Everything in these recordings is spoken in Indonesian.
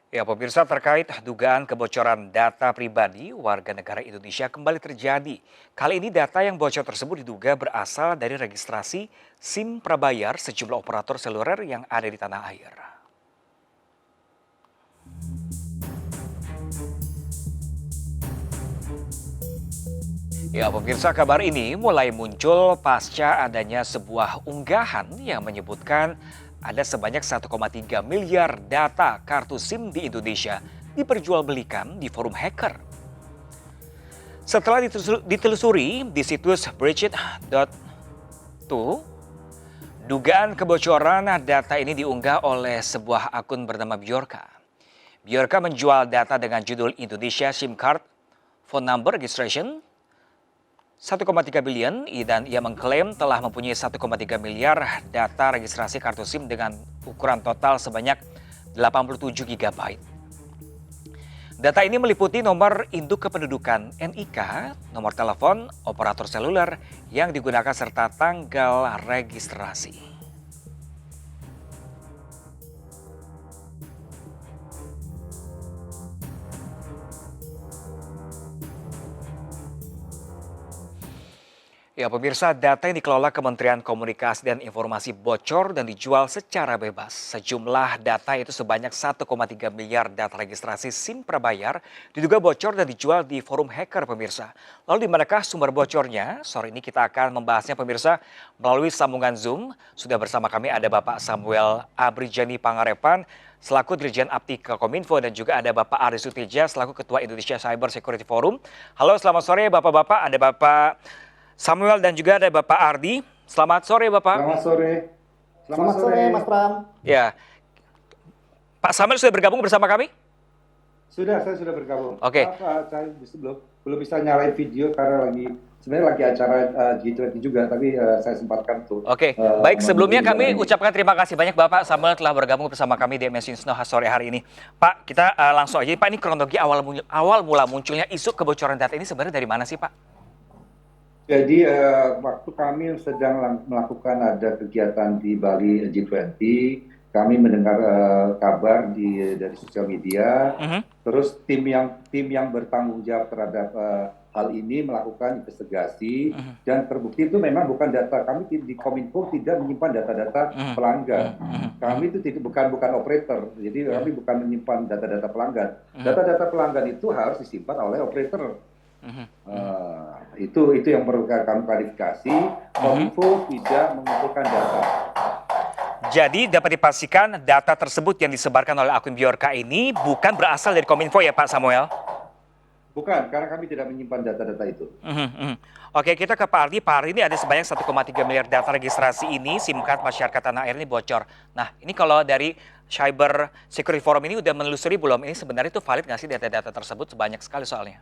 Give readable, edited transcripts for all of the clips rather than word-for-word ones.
Ya, pemirsa terkait dugaan kebocoran data pribadi warga negara Indonesia kembali terjadi. Kali ini data yang bocor tersebut diduga berasal dari registrasi SIM prabayar sejumlah operator seluler yang ada di tanah air. Ya, pemirsa kabar ini mulai muncul pasca adanya sebuah unggahan yang menyebutkan ada sebanyak 1,3 miliar data kartu SIM di Indonesia diperjualbelikan di forum hacker. Setelah ditelusuri di situs Breachit.to, dugaan kebocoran data ini diunggah oleh sebuah akun bernama Bjorka. Bjorka menjual data dengan judul Indonesia SIM Card Phone Number Registration 1,3 billion dan ia mengklaim telah mempunyai 1,3 miliar data registrasi kartu SIM dengan ukuran total sebanyak 87 GB. Data ini meliputi nomor induk kependudukan NIK, nomor telepon, operator seluler yang digunakan serta tanggal registrasi. Ya, pemirsa, data yang dikelola Kementerian Komunikasi dan Informasi bocor dan dijual secara bebas. Sejumlah data itu sebanyak 1,3 miliar data registrasi SIM prabayar diduga bocor dan dijual di forum hacker, pemirsa. Lalu di manakah sumber bocornya? Sore ini kita akan membahasnya, pemirsa, melalui sambungan Zoom. Sudah bersama kami ada Bapak Samuel Abrijani Pangarepan, selaku Dirjen Aptika Kominfo, dan juga ada Bapak Aris Sutija selaku Ketua Indonesia Cyber Security Forum. Halo, selamat sore Bapak-Bapak. Ada Bapak Samuel dan juga ada Bapak Ardi. Selamat sore Bapak. Selamat sore. Selamat sore Mas Pram. Ya, Pak Samuel sudah bergabung bersama kami? Saya sudah bergabung. Oke. Saya belum bisa nyalain video karena sebenarnya lagi acara G20 juga, tapi saya sempatkan tuh. Oke, baik, sebelumnya kami ucapkan terima kasih banyak Bapak Samuel telah bergabung bersama kami di MS News sore hari ini. Pak, kita langsung aja. Pak, ini kronologi awal mula munculnya isu kebocoran data ini sebenarnya dari mana sih Pak? Jadi waktu kami sedang melakukan ada kegiatan di Bali G20, kami mendengar kabar dari sosial media, terus tim yang bertanggung jawab terhadap hal ini melakukan investigasi, dan terbukti itu memang bukan data kami di Kominfo tidak menyimpan data-data pelanggan. Kami itu bukan operator, jadi kami bukan menyimpan data-data pelanggan. Data-data pelanggan itu harus disimpan oleh operator. Itu yang perlu kami klarifikasi. Kominfo tidak mengumpulkan data. Jadi dapat dipastikan data tersebut yang disebarkan oleh akun Bjorka ini bukan berasal dari Kominfo ya Pak Samuel? Bukan, karena kami tidak menyimpan data-data itu. Oke, kita ke Pak Ardi. Pak Ardi, ini ada sebanyak 1,3 miliar data registrasi ini, SIM card masyarakat tanah air ini bocor. Nah, ini kalau dari Cyber Security Forum ini udah menelusuri belum? Ini sebenarnya itu valid nggak sih data-data tersebut? Sebanyak sekali soalnya.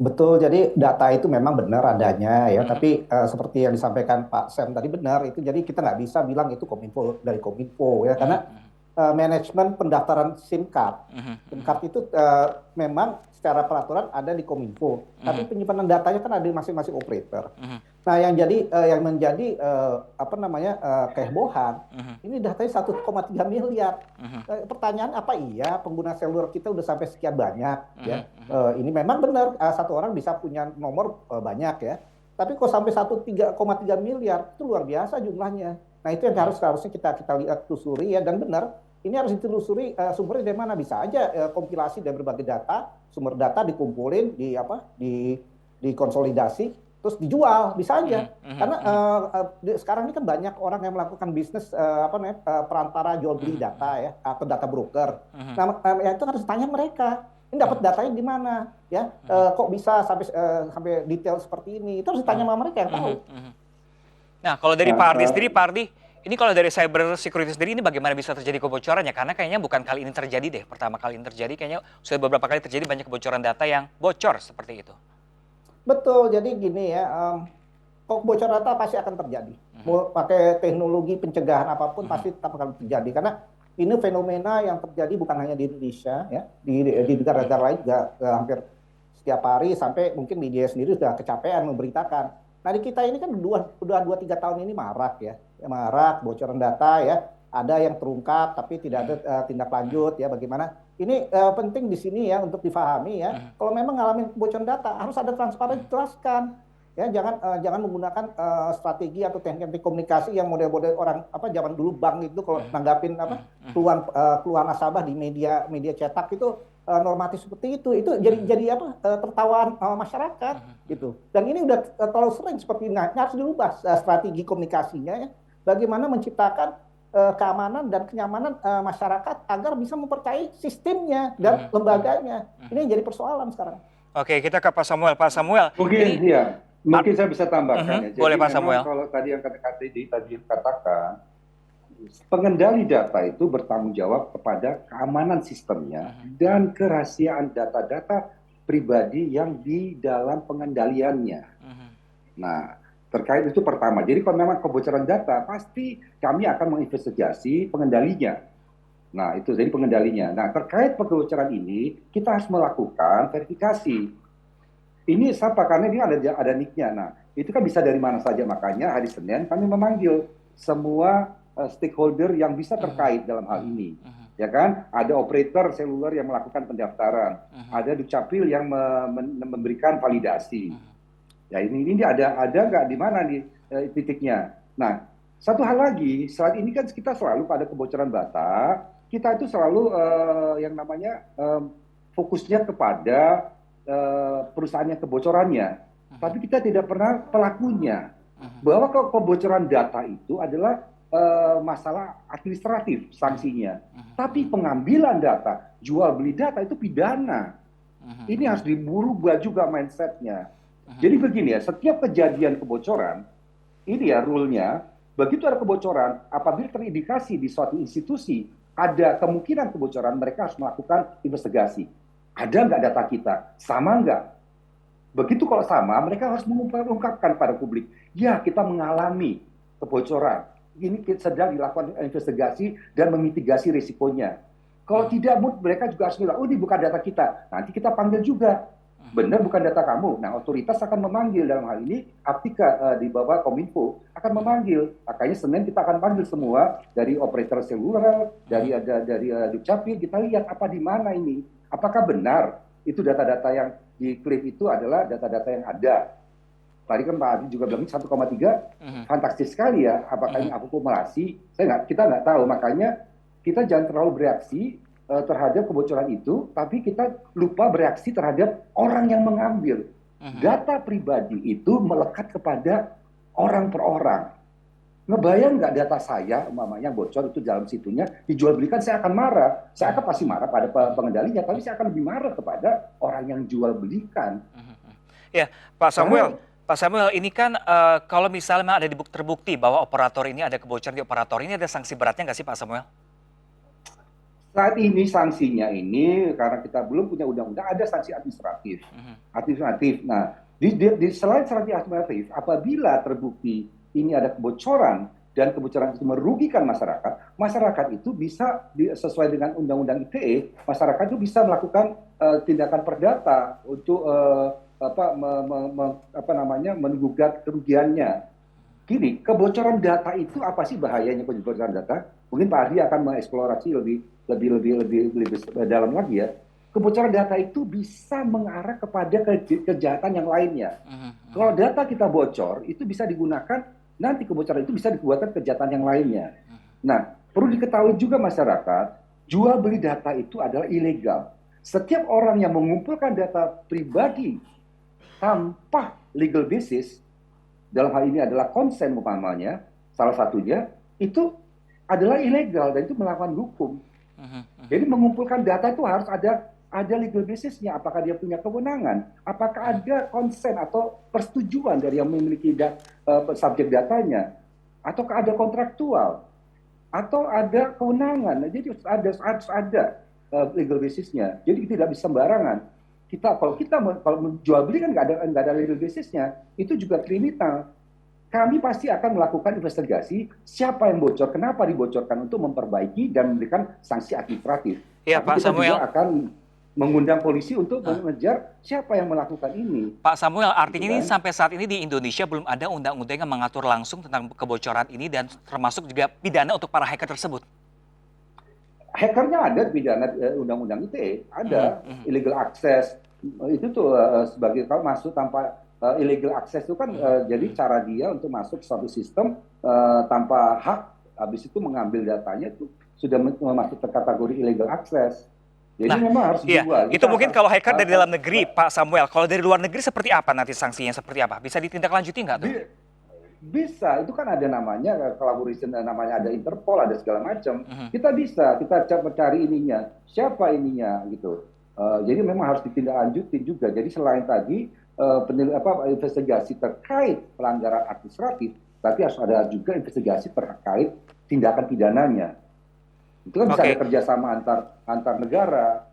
Betul, jadi data itu memang benar adanya ya, tapi seperti yang disampaikan Pak Sam tadi benar itu. Jadi kita nggak bisa bilang itu Kominfo dari Kominfo ya, karena manajemen pendaftaran SIM card, SIM card itu memang secara peraturan ada di Kominfo, tapi penyimpanan datanya kan ada di masing-masing operator. Nah, yang menjadi kehebohan, ini datanya 1,3 miliar. Pertanyaan, apa iya pengguna seluler kita udah sampai sekian banyak ya? Ini memang benar, satu orang bisa punya nomor banyak ya. Tapi kok sampai 1,3 miliar, itu luar biasa jumlahnya. Nah, itu yang harusnya kita lihat, telusuri ya, dan benar. Ini harus ditelusuri sumbernya dari mana. Bisa aja kompilasi dari berbagai data, sumber data dikumpulin, dikonsolidasi, terus dijual, bisa aja. Karena sekarang ini kan banyak orang yang melakukan bisnis perantara jual beli data ya, atau data broker. Nah, itu harus tanya mereka. Ini dapat datanya di mana, ya? Kok bisa sampai detail seperti ini? Itu harus ditanya sama mereka yang tahu. Nah, kalau dari Pak Ardi sendiri, Pak Ardi, ini kalau dari cyber security sendiri ini bagaimana bisa terjadi kebocorannya? Karena kayaknya bukan kali ini terjadi deh. Pertama kali ini terjadi, kayaknya sudah beberapa kali terjadi banyak kebocoran data yang bocor seperti itu. Betul, jadi gini ya, kok bocor data pasti akan terjadi. Mau pakai teknologi pencegahan apapun pasti tetap akan terjadi. Karena ini fenomena yang terjadi bukan hanya di Indonesia, ya, di negara-negara lain juga hampir setiap hari, sampai mungkin media sendiri sudah kecapean memberitakan. Nah, di kita ini kan udah 2-3 tahun ini marak ya, marak bocoran data ya. ada yang terungkap tapi tidak ada tindak lanjut ya bagaimana. Ini penting di sini ya untuk difahami ya. Kalau memang ngalamin kebocoran data harus ada transparan dijelaskan. Ya jangan menggunakan strategi atau teknik komunikasi yang model-model orang zaman dulu bank itu kalau nanggapin keluhan nasabah di media cetak itu normatif seperti itu jadi tertawaan masyarakat gitu. Dan ini udah terlalu sering seperti ini. Nah, harus dirubah strategi komunikasinya ya. Bagaimana menciptakan keamanan dan kenyamanan masyarakat agar bisa mempercayai sistemnya dan lembaganya. Ini yang jadi persoalan sekarang. Oke, kita ke Pak Samuel. Pak Samuel, Mungkin saya bisa tambahkan ya. Jadi boleh Pak memang Samuel. kalau tadi yang tadi katakan, pengendali data itu bertanggung jawab kepada keamanan sistemnya dan kerahasiaan data-data pribadi yang di dalam pengendaliannya. Nah, terkait itu pertama. Jadi kalau memang kebocoran data, pasti kami akan menginvestigasi pengendalinya. Nah, itu jadi pengendalinya. Nah, terkait kebocoran ini, kita harus melakukan verifikasi. Ini siapa? Karena ini ada nick-nya. Nah, itu kan bisa dari mana saja. Makanya hari Senin kami memanggil semua stakeholder yang bisa terkait dalam hal ini. Ya kan? Ada operator seluler yang melakukan pendaftaran. Ada Dukcapil yang memberikan validasi. Ya ini ada nggak di mana nih titiknya. Nah, satu hal lagi, saat ini kan kita selalu pada kebocoran data, kita itu selalu yang namanya fokusnya kepada perusahaan yang kebocorannya. Tapi kita tidak pernah pelakunya. Bahwa kebocoran data itu adalah masalah administratif sanksinya. Tapi pengambilan data, jual beli data itu pidana. Ini harus dirubah juga mindsetnya. Jadi begini ya, setiap kejadian kebocoran, ini ya rule-nya, begitu ada kebocoran, apabila terindikasi di suatu institusi, ada kemungkinan kebocoran, mereka harus melakukan investigasi. Ada nggak data kita? Sama nggak? Begitu kalau sama, mereka harus mengungkapkan pada publik, ya kita mengalami kebocoran. Ini sedang dilakukan investigasi dan memitigasi risikonya. Kalau tidak, mereka juga harus bilang, oh ini bukan data kita. Nanti kita panggil juga. Benar bukan data kamu. Nah, otoritas akan memanggil dalam hal ini, Aptika di bawah Kominfo akan memanggil. Makanya Senin kita akan panggil semua dari operator seluler, dari Dukcapil, kita lihat apa di mana ini. Apakah benar itu data-data yang diklaim itu adalah data-data yang ada. Tadi kan Pak Adi juga bilang 1,3, fantastis sekali ya. Apakah ini akumulasi? Kita nggak tahu. Makanya kita jangan terlalu bereaksi terhadap kebocoran itu, tapi kita lupa bereaksi terhadap orang yang mengambil. Data pribadi itu melekat kepada orang per orang. Ngebayang nggak data saya, umpamanya bocor itu dalam situnya, dijual belikan, saya akan marah. Saya akan pasti marah pada pengendalinya, tapi saya akan lebih marah kepada orang yang jual belikan. Ya, Pak Samuel, ini kan kalau misalnya memang ada terbukti bahwa operator ini ada kebocoran di operator ini, ada sanksi beratnya nggak sih Pak Samuel? Saat ini sanksinya ini karena kita belum punya undang-undang, ada sanksi administratif. Nah, selain sanksi administratif, apabila terbukti ini ada kebocoran dan kebocoran itu merugikan masyarakat, masyarakat itu bisa sesuai dengan undang-undang ITE, masyarakat itu bisa melakukan tindakan perdata untuk menggugat kerugiannya. Gini, kebocoran data itu apa sih bahayanya kebocoran data? Mungkin Pak Ardi akan mengeksplorasi lebih dalam lagi ya. Kebocoran data itu bisa mengarah kepada kejahatan yang lainnya. Kalau data kita bocor, itu bisa digunakan, nanti kebocoran itu bisa dibuatkan kejahatan yang lainnya. Nah, perlu diketahui juga masyarakat, jual beli data itu adalah ilegal. Setiap orang yang mengumpulkan data pribadi tanpa legal basis, dalam hal ini adalah konsen umpamanya, salah satunya, itu adalah ilegal dan itu melawan hukum. Jadi mengumpulkan data itu harus ada legal basisnya. Apakah dia punya kewenangan? Apakah ada konsen atau persetujuan dari yang memiliki subjek datanya? Ataukah ada kontraktual? Atau ada kewenangan? Jadi harus ada legal basisnya. Jadi tidak bisa sembarangan. Kalau menjual beli kan nggak ada legal basisnya, itu juga kriminal. Kami pasti akan melakukan investigasi siapa yang bocor, kenapa dibocorkan untuk memperbaiki dan memberikan sanksi administratif. Iya Pak Samuel. mengundang polisi untuk mengejar siapa yang melakukan ini. Pak Samuel, artinya Gitu ini kan. sampai saat ini di Indonesia belum ada undang-undang yang mengatur langsung tentang kebocoran ini dan termasuk juga pidana untuk para hacker tersebut. Hackernya ada pidana undang-undang ITE, ada illegal access. Itu tuh sebagai kalau masuk tanpa illegal access itu kan jadi cara dia untuk masuk suatu sistem tanpa hak, habis itu mengambil datanya itu sudah masuk ke kategori illegal access. Jadi Nah, memang harus iya, dua. itu mungkin kalau hacker dari dalam negeri, Pak Samuel. Kalau dari luar negeri seperti apa nanti sanksinya seperti apa? Bisa ditindaklanjuti nggak tuh? Bisa, itu kan ada namanya collaboration, namanya ada Interpol, ada segala macam. Kita bisa, kita cari ininya, siapa ininya gitu. Jadi memang harus ditindaklanjuti juga. Jadi selain tadi investigasi terkait pelanggaran administratif, tapi harus ada juga investigasi terkait tindakan pidananya. Itu kan bisa ada kerjasama antar negara.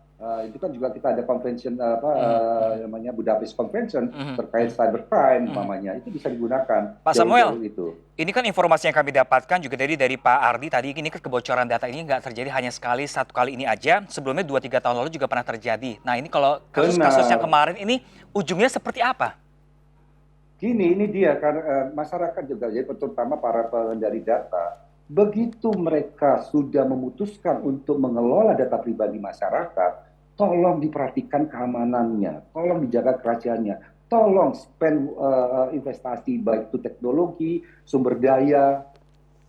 Itu kan juga kita ada convention namanya Budapest Convention terkait cybercrime umpamanya, itu bisa digunakan. Pak Samuel, itu. Ini kan informasi yang kami dapatkan juga dari Pak Ardi tadi, ini kan kebocoran data ini nggak terjadi hanya satu kali ini aja, sebelumnya 2-3 tahun lalu juga pernah terjadi. Nah ini kalau kasus-kasus yang kemarin ini ujungnya seperti apa? Gini, ini dia, karena masyarakat juga, jadi terutama para pengendali data, begitu mereka sudah memutuskan untuk mengelola data pribadi masyarakat, tolong diperhatikan keamanannya, tolong dijaga kerahasiaannya, tolong spend investasi baik itu teknologi, sumber daya,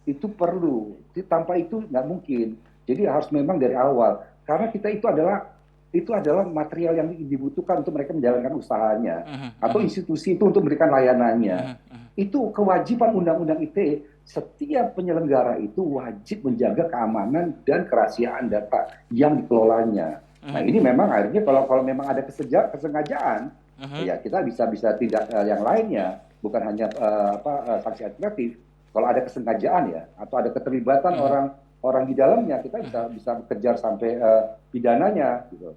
itu perlu. Tanpa itu nggak mungkin. Jadi harus memang dari awal, karena kita itu adalah material yang dibutuhkan untuk mereka menjalankan usahanya, atau institusi itu untuk memberikan layanannya. Itu kewajiban Undang-Undang ITE. Setiap penyelenggara itu wajib menjaga keamanan dan kerahasiaan data yang dikelolanya. Nah ini memang akhirnya kalau memang ada kesengajaan, ya kita bisa tidak yang lainnya, bukan hanya sanksi administratif. Kalau ada kesengajaan ya, atau ada keterlibatan orang di dalamnya, kita bisa kejar sampai pidananya. Gitu.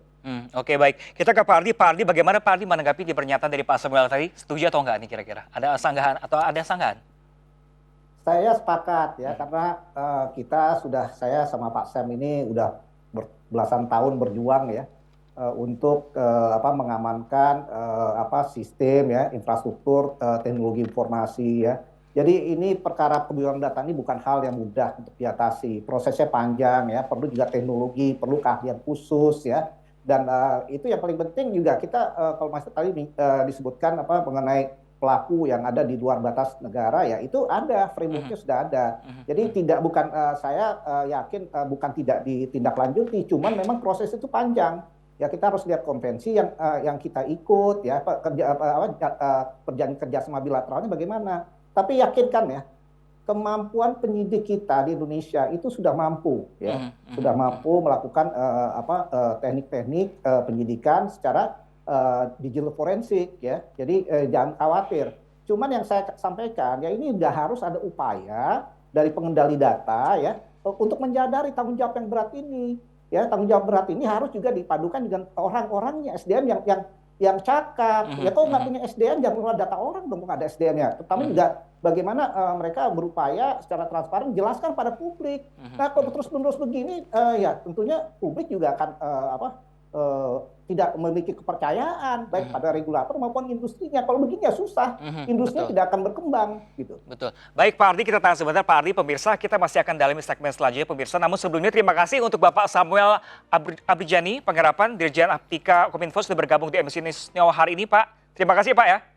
Oke, baik. Kita ke Pak Ardi. Pak Ardi, bagaimana Pak Ardi menanggapi di pernyataan dari Pak Samuel tadi? Setuju atau enggak nih kira-kira? Ada sanggahan atau ada sanggahan? Saya sepakat ya, karena saya sama Pak Sam ini udah belasan tahun berjuang ya untuk mengamankan sistem ya, infrastruktur teknologi informasi ya. Jadi ini perkara kebocoran data ini bukan hal yang mudah untuk diatasi. Prosesnya panjang ya, perlu juga teknologi, perlu keahlian khusus ya. Dan itu yang paling penting juga kita kalau Mas tadi disebutkan mengenai pelaku yang ada di luar batas negara ya, itu ada frameworknya sudah ada. Jadi saya yakin bukan tidak ditindaklanjuti, cuman memang proses itu panjang. Ya kita harus lihat konvensi yang kita ikut ya, perjanjian kerjasama bilateralnya bagaimana. Tapi yakinkan ya, kemampuan penyidik kita di Indonesia itu sudah mampu ya, sudah mampu melakukan teknik-teknik penyidikan secara digital forensik ya. Jadi jangan khawatir. Cuman yang saya sampaikan ya, ini udah harus ada upaya dari pengendali data ya untuk menjadari tanggung jawab yang berat ini. Ya, tanggung jawab berat ini harus juga dipadukan dengan orang-orangnya, SDM yang cakap. Ya kalau nggak punya SDM jangan keluar data orang dong, nggak ada SDM-nya. Tetapi juga bagaimana mereka berupaya secara transparan jelaskan pada publik. Nah kalau terus-menerus begini ya tentunya publik juga akan tidak memiliki kepercayaan baik pada regulator maupun industrinya. Kalau begini ya susah, industrinya tidak akan berkembang gitu. Betul. Baik Pak Ardi, kita tahan sebentar Pak Ardi. Pemirsa, kita masih akan dalami segmen selanjutnya pemirsa. Namun sebelumnya terima kasih untuk Bapak Samuel Abrijani, Penggarapan Dirjen Aptika Kominfo sudah bergabung di MC News Neo hari ini Pak. Terima kasih Pak ya.